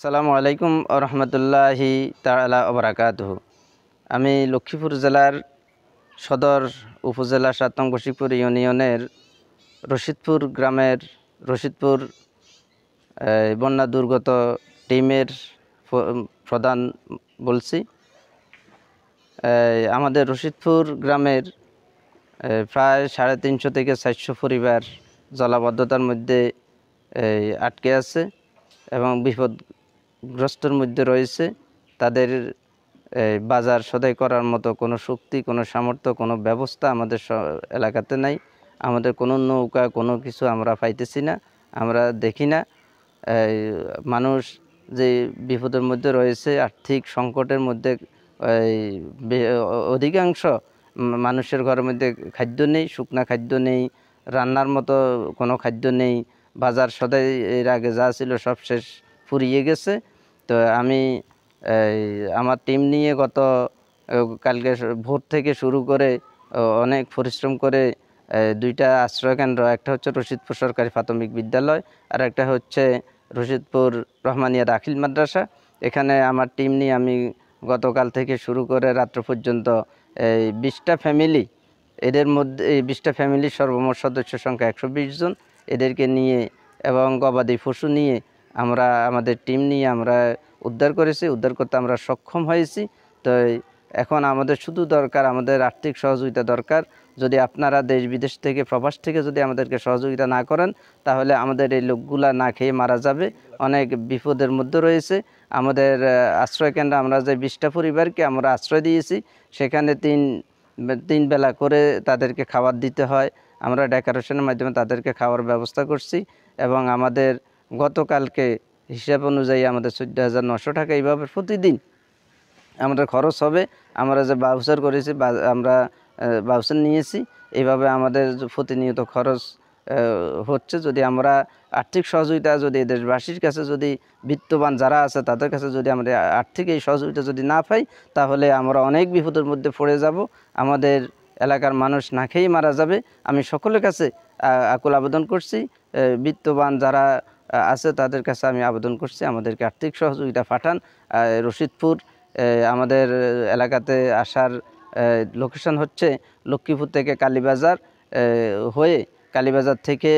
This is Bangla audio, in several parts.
আসসালামু আলাইকুম রহমতুল্লাহি তাআলা ওয়া বারাকাতুহু। আমি লক্ষ্মীপুর জেলার সদর উপজেলা ৭ নং বশিকপুর ইউনিয়নের রশিদপুর গ্রামের রশিদপুর বন্যা দুর্গত টিমের প্রধান বলছি। আমাদের রশিদপুর গ্রামের প্রায় 350 থেকে 400 পরিবার জলাবদ্ধতার মধ্যে আটকে আছে এবং বিপদগ্রস্তর মধ্যে রয়েছে। তাদের বাজার সদাই করার মতো কোনো শক্তি, কোনো সামর্থ্য, কোনো ব্যবস্থা আমাদের এলাকাতে নাই। আমাদের কোনো নৌকা, কোনো কিছু আমরা পাইতেছি না, আমরা দেখি না। মানুষ যে বিপদের মধ্যে রয়েছে, আর্থিক সংকটের মধ্যে, অধিকাংশ মানুষের ঘরের মধ্যে খাদ্য নেই, শুকনা খাদ্য নেই, রান্নার মতো কোনো খাদ্য নেই। বাজার সদাই এর আগে যা ছিল সব শেষ, ফুরিয়ে গেছে। তো আমি আমার টিম নিয়ে কালকে ভোর থেকে শুরু করে অনেক পরিশ্রম করে দুইটা আশ্রয়কেন্দ্র, একটা হচ্ছে রশিদপুর সরকারি প্রাথমিক বিদ্যালয় আর একটা হচ্ছে রশিদপুর রহমানিয়া দাখিল মাদ্রাসা। এখানে আমার টিম নিয়ে আমি গতকাল থেকে শুরু করে রাত্র পর্যন্ত 20টা ফ্যামিলি, এদের মধ্যে এই 20টা ফ্যামিলির সর্বমোট সদস্য সংখ্যা 120 জন, এদেরকে নিয়ে এবং গবাদি পশু নিয়ে আমরা আমাদের টিম নিয়ে আমরা উদ্ধার করেছি, উদ্ধার করতে আমরা সক্ষম হয়েছি। তো এখন আমাদের শুধু দরকার, আমাদের আর্থিক সহযোগিতা দরকার। যদি আপনারা দেশ বিদেশ থেকে, প্রবাস থেকে যদি আমাদেরকে সহযোগিতা না করেন, তাহলে আমাদের এই লোকগুলা না খেয়ে মারা যাবে, অনেক বিপদের মধ্যে রয়েছে। আমাদের আশ্রয়কেন্দ্রে আমরা যে 20টা পরিবারকে আমরা আশ্রয় দিয়েছি, সেখানে তিন বেলা করে তাদেরকে খাবার দিতে হয়। আমরা ডেকোরেশনের মাধ্যমে তাদেরকে খাওয়ার ব্যবস্থা করছি এবং আমাদের গতকালকে হিসাব অনুযায়ী আমাদের 14,900 টাকা এইভাবে প্রতিদিন আমাদের খরচ হবে। আমরা যে বাউচার করেছি, আমরা বাউচার নিয়েছি, এইভাবে আমাদের প্রতিনিয়ত খরচ হচ্ছে। যদি আমরা আর্থিক সহযোগিতা, যদি দেশবাসীর কাছে, যদি বিত্তবান যারা আছে তাদের কাছে যদি আমরা আর্থিক এই সহযোগিতা যদি না পাই, তাহলে আমরা অনেক বিপদের মধ্যে পড়ে যাব, আমাদের এলাকার মানুষ না খেয়েই মারা যাবে। আমি সকলের কাছে আকুল আবেদন করছি, বিত্তবান যারা আছে তাদের কাছে আমি আবেদন করছি, আমাদেরকে আর্থিক সহযোগিতা পাঠান। রশিদপুর আমাদের এলাকাতে আসার লোকেশন হচ্ছে লক্ষ্মীপুর থেকে কালীবাজার হয়ে, কালীবাজার থেকে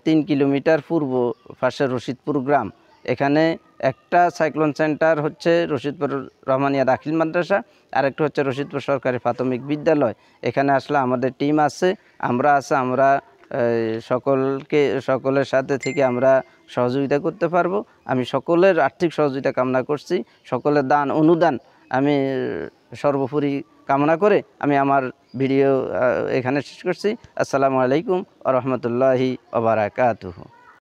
3 কিলোমিটার পূর্ব পাশে রশিদপুর গ্রাম। এখানে একটা সাইক্লোন সেন্টার হচ্ছে রশিদপুর রহমানিয়া দাখিল মাদ্রাসা, আরেকটা হচ্ছে রশিদপুর সরকারি প্রাথমিক বিদ্যালয়। এখানে আসলে আমাদের টিম আছে, আমরা সকলের সাথে থেকে আমরা সহযোগিতা করতে পারবো। আমি সকলের আর্থিক সহযোগিতা কামনা করছি, সকলের দান অনুদান আমি সর্বোপরি কামনা করে আমি আমার ভিডিও এখানে শেষ করছি। আসসালামু আলাইকুম ওয়া রাহমাতুল্লাহি ওয়া বারাকাতুহু।